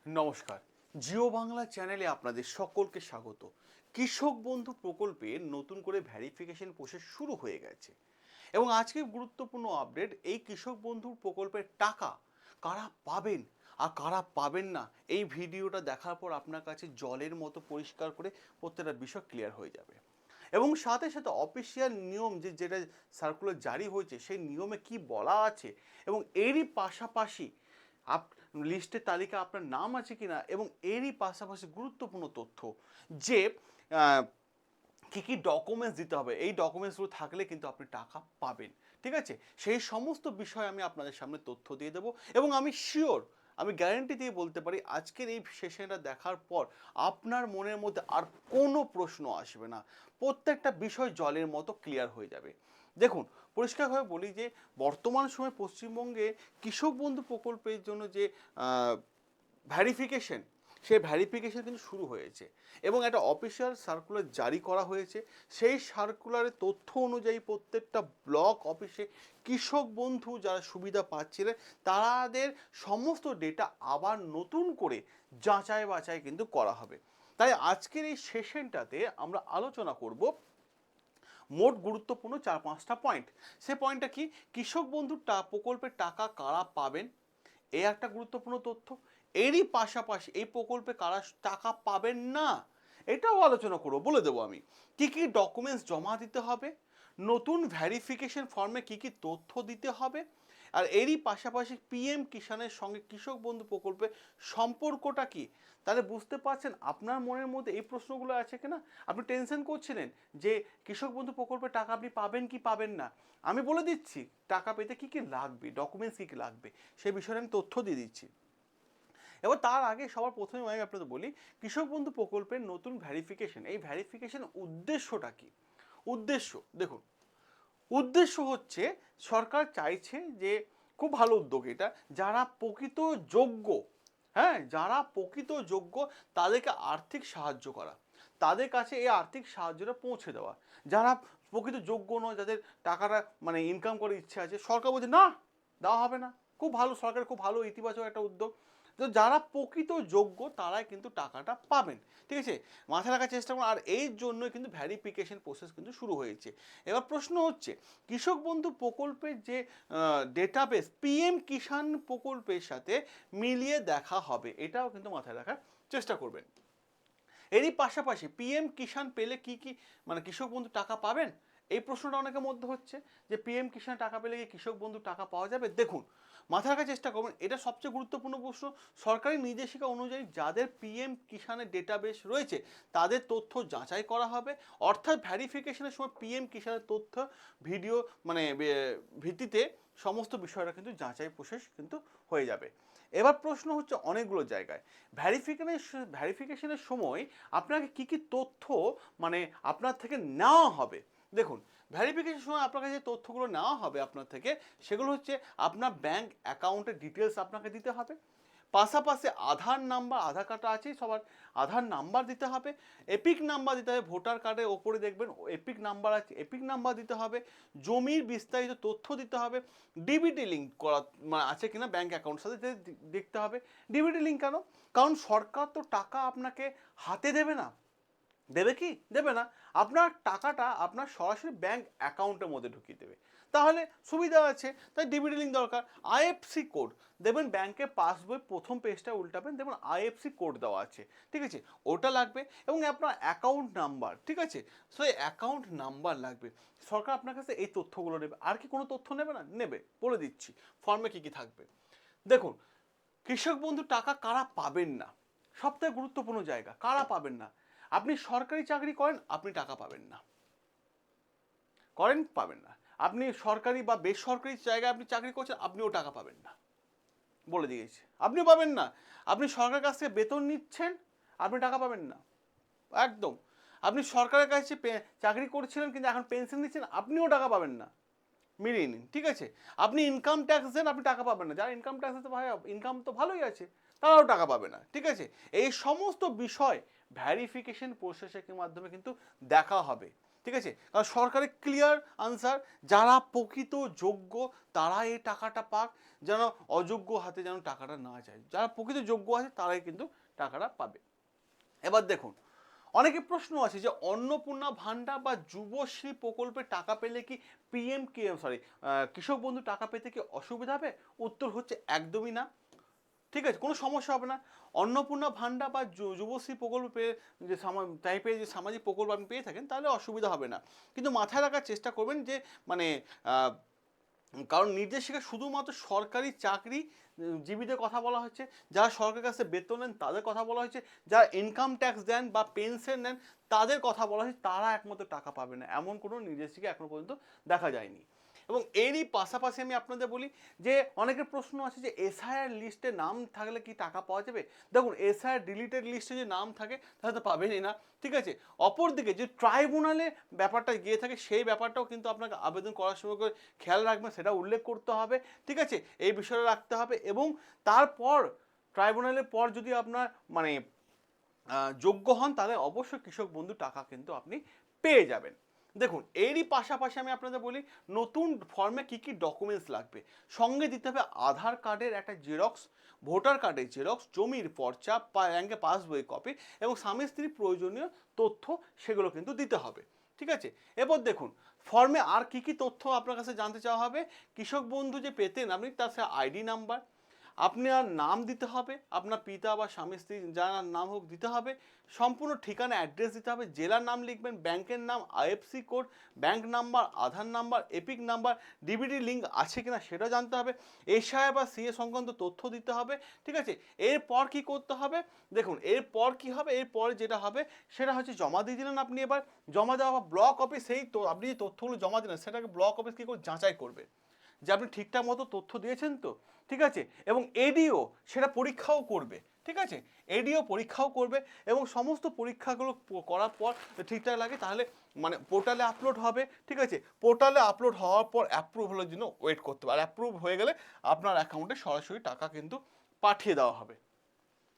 নমস্কার, জিও বাংলা চ্যানেলে আপনাদের সকলকে স্বাগত। কৃষক বন্ধু প্রকল্পে নতুন করে ভেরিফিকেশন প্রসেস শুরু হয়ে গেছে এবং আজকে গুরুত্বপূর্ণ আপডেট, এই কৃষক বন্ধু প্রকল্পের টাকা কারা পাবেন আর কারা পাবেন না, এই ভিডিওটা দেখার পর আপনার কাছে জলের মতো পরিষ্কার করে প্রত্যেকটা বিষয় ক্লিয়ার হয়ে যাবে। এবং সাথে সাথে অফিসিয়াল নিয়ম যেটা সার্কুলার জারি হয়েছে, সেই নিয়মে কি বলা আছে এবং এরই পাশাপাশি আপ লিস্টের তালিকা আপনার নাম আছে কিনা, এবং এরই পাশাপাশি গুরুত্বপূর্ণ তথ্য যে কী কী ডকুমেন্টস দিতে হবে, এই ডকুমেন্টসগুলো থাকলে কিন্তু আপনি টাকা পাবেন। ঠিক আছে, সেই সমস্ত বিষয় আমি আপনাদের সামনে তথ্য দিয়ে দেবো এবং আমি শিওর, আমি গ্যারেন্টি দিয়ে বলতে পারি আজকের এই সেশনটা দেখার পর আপনার মনের মধ্যে আর কোনো প্রশ্ন আসবে না, প্রত্যেকটা বিষয় জলের মতো ক্লিয়ার হয়ে যাবে। দেখুন, পরিষ্কারভাবে বলি যে বর্তমান সময়ে পশ্চিমবঙ্গে কৃষক বন্ধু প্রকল্পের জন্য যে ভ্যারিফিকেশন, সেই ভ্যারিফিকেশন কিন্তু শুরু হয়েছে এবং একটা অফিসিয়াল সার্কুলার জারি করা হয়েছে। সেই সার্কুলারের তথ্য অনুযায়ী প্রত্যেকটা ব্লক অফিসে কৃষক বন্ধু যারা সুবিধা পাচ্ছিলেন তাদের সমস্ত ডেটা আবার নতুন করে যাচাই বাছাই কিন্তু করা হবে। তাই আজকের এই সেশনটাতে আমরা আলোচনা করব মোট গুরুত্বপূর্ণ 4-5টা পয়েন্ট। সে পয়েন্টটা কি, কৃষক বন্ধু প্রকল্পের টাকা কারা পাবেন, এই একটা গুরুত্বপূর্ণ তথ্য। এরই পাশাপাশি এই প্রকল্পে কারা টাকা পাবেন না, এটাও আলোচনা করবো, বলে দেবো আমি কি কি ডকুমেন্টস জমা দিতে হবে, নতুন ভ্যারিফিকেশন ফর্মে কি কি তথ্য দিতে হবে, আর এরই পাশাপাশি পিএম কিষানের সঙ্গে কৃষক বন্ধু প্রকল্পের সম্পর্কটা কি। তাহলে বুঝতে পারছেন আপনার মনের মধ্যে এই প্রশ্নগুলো আছে কিনা। আপনি টেনশন করছিলেন যে কৃষক বন্ধু প্রকল্পের টাকা আপনি পাবেন কি পাবেন না, আমি বলে দিচ্ছি টাকা পেতে কি কি লাগবে, ডকুমেন্টস কি কি লাগবে, সেই বিষয়ে আমি তথ্য দিয়ে দিচ্ছি। এবার তার আগে সবার প্রথমে আমি আপনাদের বলি, কৃষক বন্ধু প্রকল্পের নতুন ভ্যারিফিকেশন, এই ভ্যারিফিকেশন উদ্দেশ্যটা কি। উদ্দেশ্য দেখুন, উদ্দেশ্য হচ্ছে সরকার চাইছে যে, খুব ভালো উদ্যোগ এটা, যারা প্রকৃত যোগ্য, হ্যাঁ যারা প্রকৃত যোগ্য তাদেরকে আর্থিক সাহায্য করা, তাদের কাছে এই আর্থিক সাহায্যটা পৌঁছে দেওয়া। যারা প্রকৃত যোগ্য নয়, যাদের টাকাটা মানে ইনকাম করার ইচ্ছে আছে, সরকার বলছে না, দেওয়া হবে না। খুব ভালো, সরকার খুব ভালো ইতিবাচক একটা উদ্যোগ। তো যারা প্রকৃত যোগ্য তারাই কিন্তু টাকাটা পাবেন। ঠিক আছে, মাথায় রাখার চেষ্টা করুন। আর এই জন্য কিন্তু ভ্যারিফিকেশন প্রসেস কিন্তু শুরু হয়েছে। এবার প্রশ্ন হচ্ছে, কৃষক বন্ধু প্রকল্পের যে ডেটাবেস পিএম কিষাণ প্রকল্পের সাথে মিলিয়ে দেখা হবে, এটাও কিন্তু মাথায় রাখার চেষ্টা করবেন। এরই পাশাপাশি পিএম কিষাণ পেলে কি কি মানে কৃষক বন্ধু টাকা পাবেন, এই প্রশ্নটা অনেকের মধ্যে হচ্ছে যে পিএম কিষাণ টাকা পেলে কি কৃষক বন্ধু টাকা পাওয়া যাবে। দেখুন, মাথায় রাখার চেষ্টা করবেন, এটা সবচেয়ে গুরুত্বপূর্ণ প্রশ্ন। সরকারি নির্দেশিকা অনুযায়ী যাদের পিএম কিষাণের ডেটাবেস রয়েছে তাদের তথ্য যাচাই করা হবে, অর্থাৎ ভ্যারিফিকেশনের সময় পিএম কিষাণের তথ্য ভিডিও মানে ভিত্তিতে সমস্ত বিষয়টা কিন্তু যাচাই প্রসেস কিন্তু হয়ে যাবে। এবার প্রশ্ন হচ্ছে অনেকগুলো জায়গায় ভ্যারিফিকেশনের সময় আপনাকে কি কি তথ্য মানে আপনার থেকে নেওয়া হবে। দেখুন, ভ্যারিফিকেশনের সময় আপনার কাছে যে তথ্যগুলো নেওয়া হবে আপনার থেকে, সেগুলো হচ্ছে আপনার ব্যাংক অ্যাকাউন্টের ডিটেলস আপনাকে দিতে হবে, পাশাপাশি আধার নাম্বার, আধার কার্ডটা আছেই সবার, আধার নাম্বার দিতে হবে, এপিক নাম্বার দিতে হবে, ভোটার কার্ডের ওপরে দেখবেন এপিক নাম্বার আছে, এপিক নাম্বার দিতে হবে, জমির বিস্তারিত তথ্য দিতে হবে, ডিবিটি লিঙ্ক করা আছে কিনা ব্যাংক অ্যাকাউন্টের সাথে দেখতে হবে। ডিবিটি লিঙ্ক কেন, কারণ সরকার তো টাকা আপনাকে হাতে দেবে না, দেবে কি দেবে না, আপনার টাকাটা আপনার সরাসরি ব্যাংক অ্যাকাউন্টের মধ্যে ঢুকিয়ে দেবে, তাহলে সুবিধা আছে। তাই ডিবিটি লিঙ্ক দরকার। আইএফসি কোড দেবেন, ব্যাংকের পাসবই প্রথম পেজটা উল্টাবেন, দেখুন আইএফসি কোড দেওয়া আছে, ঠিক আছে, ওটা লাগবে। এবং আপনার অ্যাকাউন্ট নাম্বার, ঠিক আছে, সো এই অ্যাকাউন্ট নাম্বার লাগবে। সরকার আপনার কাছে এই তথ্যগুলো নেবে, আর কি কোনো তথ্য নেবে না, নেবে, বলে দিচ্ছি ফর্মে কী কী থাকবে। দেখুন, কৃষক বন্ধু টাকা কারা পাবেন না, সবথেকে গুরুত্বপূর্ণ জায়গা, কারা পাবেন না। আপনি সরকারি চাকরি করেন, আপনি টাকা পাবেন না, করেন পাবেন না। আপনি সরকারি বা বেসরকারি জায়গায় আপনি চাকরি করছেন, আপনিও টাকা পাবেন না, বলে দিয়েছে, আপনিও পাবেন না। আপনি সরকারের কাছ থেকে বেতন নিচ্ছেন, আপনি টাকা পাবেন না, একদম। আপনি সরকারের কাছে চাকরি করছিলেন কিন্তু এখন পেনশন নিচ্ছেন, আপনিও টাকা পাবেন না, মিলিয়ে নিন, ঠিক আছে। আপনি ইনকাম ট্যাক্স দেন, আপনি টাকা পাবেন না, যারা ইনকাম ট্যাক্স দিতে ভাই ইনকাম তো ভালোই আছে, তারাও টাকা পাবে না, ঠিক আছে। এই সমস্ত বিষয় ভ্যারিফিকেশন প্রসেসের মাধ্যমে কিন্তু দেখা হবে। ঠিক আছে, কারণ সরকারের ক্লিয়ার আনসার, যারা প্রকৃত যোগ্য তারা এই টাকাটা পাক, যেন অযোগ্য হাতে যেন টাকাটা না যায়। যারা প্রকৃত যোগ্য আছে তারাই কিন্তু টাকাটা পাবে। এবার দেখুন, অনেকে প্রশ্ন আছে যে অন্নপূর্ণা ভাণ্ডার বা যুবশ্রী প্রকল্পে টাকা পেলে কি কৃষক বন্ধু টাকা পেতে কি অসুবিধা হবে? উত্তর হচ্ছে একদমই না। ঠিক আছে, কোনো সমস্যা হবে না। অন্নপূর্ণা ভাণ্ডার বা যুবশ্রী প্রকল্প পেয়ে যে টাইপের যে সামাজিক প্রকল্প আপনি পেয়ে থাকেন তাহলে অসুবিধা হবে না। কিন্তু মাথায় রাখার চেষ্টা করবেন যে মানে কারণ নির্দেশিকা শুধুমাত্র সরকারি চাকরি জীবীদের কথা বলা হচ্ছে, যারা সরকারের কাছে বেতন নেন তাদের কথা বলা হয়েছে, যারা ইনকাম ট্যাক্স দেন বা পেনশন নেন তাদের কথা বলা হয়েছে, তারা একমাত্র টাকা পাবে না, এমন কোনো নির্দেশিকা এখনো পর্যন্ত দেখা যায়নি। এবং এরই পাশাপাশি আমি আপনাদের বলি যে অনেকের প্রশ্ন আছে যে এসআইআর লিস্টে নাম থাকলে কি টাকা পাওয়া যাবে? দেখুন, এসআইআর ডিলিটেড লিস্টে যে নাম থাকে তাহলে তো পাবেনই না। ঠিক আছে, অপরদিকে যে ট্রাইব্যুনালে ব্যাপারটা গিয়ে থাকে সেই ব্যাপারটাও কিন্তু আপনাকে আবেদন করার সময় করে খেয়াল রাখবেন, সেটা উল্লেখ করতে হবে। ঠিক আছে, এই বিষয়টা রাখতে হবে। এবং তারপর ট্রাইব্যুনালের পর যদি আপনার মানে যোগ্য হন তাহলে অবশ্যই কৃষক বন্ধু টাকা কিন্তু আপনি পেয়ে যাবেন। দেখুন, এরই পাশাপাশি আমি আপনাদের বলি নতুন ফর্মে কি কি ডকুমেন্টস লাগবে। সঙ্গে দিতে হবে আধার কার্ডের একটা জেরক্স, ভোটার কার্ডের জেরক্স, জমির পর্চা, ব্যাংকে পাসবই কপি এবং স্বামী স্ত্রীর প্রয়োজনীয় তথ্য, সেগুলো কিন্তু দিতে হবে। ঠিক আছে, এবার দেখুন ফর্মে আর কি কি তথ্য আপনার কাছে জানতে চাওয়া হবে। কৃষক বন্ধু যে পেতেন আপনি, তার সাথে আইডি নাম্বার, আপনার নাম দিতে হবে, আপনার পিতা বা স্বামী স্ত্রী যার নাম হোক দিতে হবে, সম্পূর্ণ ঠিকানা অ্যাড্রেস দিতে হবে, জেলার নাম লিখবেন, ব্যাংকের নাম, IFSC code, bank number, Aadhaar number, EPIC number, DBT link আছে কিনা সেটা জানতে হবে, এসআই বা সিএ সংক্রান্ত তথ্য দিতে হবে। ঠিক আছে, এরপর কি করতে হবে? দেখুন এরপর কি হবে, এরপর যেটা হবে সেটা হচ্ছে জমা দিয়ে দিলেন আপনি। এবার জমা দেওয়া ব্লক অফিস সেই তো আপনি যে তথ্যগুলো জমা দিলেন সেটাকে ব্লক অফিস কী করে যাচাই করবে যে আপনি ঠিকঠাক মতো তথ্য দিয়েছেন তো। ঠিক আছে, এবং এডিও সেটা পরীক্ষাও করবে। ঠিক আছে, এডিও পরীক্ষাও করবে এবং সমস্ত পরীক্ষাগুলো করার পর ঠিকঠাক লাগে তাহলে মানে পোর্টালে আপলোড হবে। ঠিক আছে, পোর্টালে আপলোড হওয়ার পর অ্যাপ্রুভালের জন্য ওয়েট করতে হবে, আর অ্যাপ্রুভ হয়ে গেলে আপনার অ্যাকাউন্টে সরাসরি টাকা কিন্তু পাঠিয়ে দেওয়া হবে।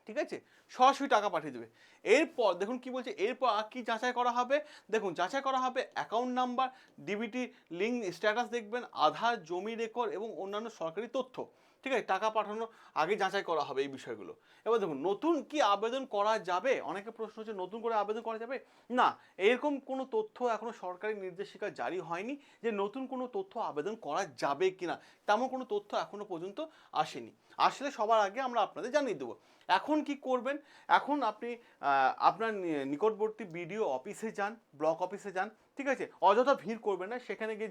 ঠিক আছে, সরাসরি টাকা পাঠিয়ে দেবে। এরপর দেখুন কি বলছে, এরপর আর কি যাচাই করা হবে। দেখুন যাচাই করা হবে account number, DBT link status দেখবেন, আধার, জমি রেকর্ড এবং অন্যান্য সরকারি তথ্য। ঠিক আছে, টাকা পাঠানোর আগে যাচাই করা হবে এই বিষয়গুলো। এবার দেখুন নতুন কি আবেদন করা যাবে, অনেকে প্রশ্ন হচ্ছে নতুন করে আবেদন করা যাবে না। এরকম কোনো তথ্য এখনো সরকারি নির্দেশিকা জারি হয়নি যে নতুন কোনো তথ্য আবেদন করা যাবে কিনা, তেমন কোনো তথ্য এখনো পর্যন্ত আসেনি। আসলে সবার আগে আমরা আপনাদের জানিয়ে দেবো। এখন কি করবেন, এখন আপনি আপনার নিকটবর্তী বিডিও অফিসে যান, ব্লক অফিসে যান। ঠিক আছে, অযথা ভিড় করবেন না, সেখানে গিয়ে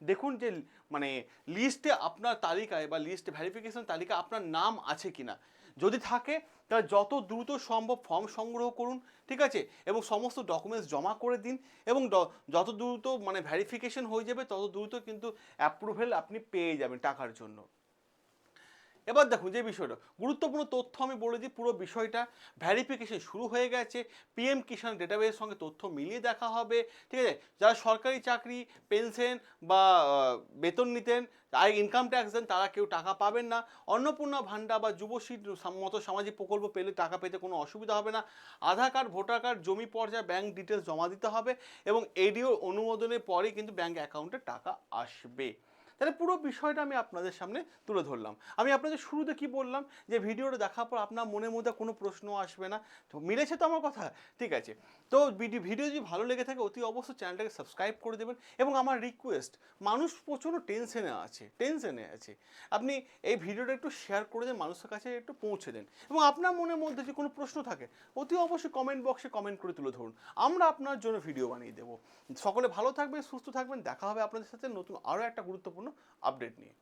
দেখুন যে মানে লিস্টে আপনার তালিকায় বা লিস্ট ভেরিফিকেশন তালিকা আপনার নাম আছে কিনা। যদি থাকে তাহলে যত দ্রুত সম্ভব ফর্ম সংগ্রহ করুন। ঠিক আছে, এবং সমস্ত ডকুমেন্টস জমা করে দিন এবং যত দ্রুত মানে ভেরিফিকেশন হয়ে যাবে তত দ্রুত কিন্তু অ্যাপ্রুভেল আপনি পেয়ে যাবেন টাকার জন্য। এবার দেখুন যে বিষয়টা গুরুত্বপূর্ণ তথ্য আমি বলে দিই, পুরো বিষয়টা ভ্যারিফিকেশন শুরু হয়ে গেছে। পিএম কিষাণ ডেটাবেসের সঙ্গে তথ্য মিলিয়ে দেখা হবে। ঠিক আছে, যারা সরকারি চাকরি, পেনশন বা বেতন নিতেন, আয় ইনকাম ট্যাক্স দেন, তারা কেউ টাকা পাবেন না। অন্নপূর্ণা ভাণ্ডার বা যুবশ্রী মতো সামাজিক প্রকল্প পেলে টাকা পেতে কোনো অসুবিধা হবে না। আধার কার্ড, ভোটার কার্ড, জমি পর্যায়ে ব্যাংক ডিটেলস জমা দিতে হবে এবং এডিও অনুমোদনের পরেই কিন্তু ব্যাংক অ্যাকাউন্টে টাকা আসবে। তাহলে পুরো বিষয়টা আমি আপনাদের সামনে তুলে ধরলাম। আমি আপনাদের শুরুতে কি বললাম যে ভিডিওটা দেখার পর আপনার মনের মধ্যে কোনো প্রশ্ন আসবে না, তো মিলেছে তো আমার কথা? ঠিক আছে, তো ভিডিও যদি ভালো লেগে থাকে অতি অবশ্যই চ্যানেলটাকে সাবস্ক্রাইব করে দেবেন। এবং আমার রিকোয়েস্ট, মানুষ প্রচণ্ড টেনশনে আছে, আপনি এই ভিডিওটা একটু শেয়ার করে দেন, মানুষের কাছে একটু পৌঁছে দেন। এবং আপনার মনের মধ্যে যে কোনো প্রশ্ন থাকে অতি অবশ্যই কমেন্ট বক্সে কমেন্ট করে তুলে ধরুন, আমরা আপনার জন্য ভিডিও বানিয়ে দেবো। সকলে ভালো থাকবেন, সুস্থ থাকবেন, দেখা হবে আপনাদের সাথে নতুন আরও একটা গুরুত্বপূর্ণ আপডেট নিয়ে।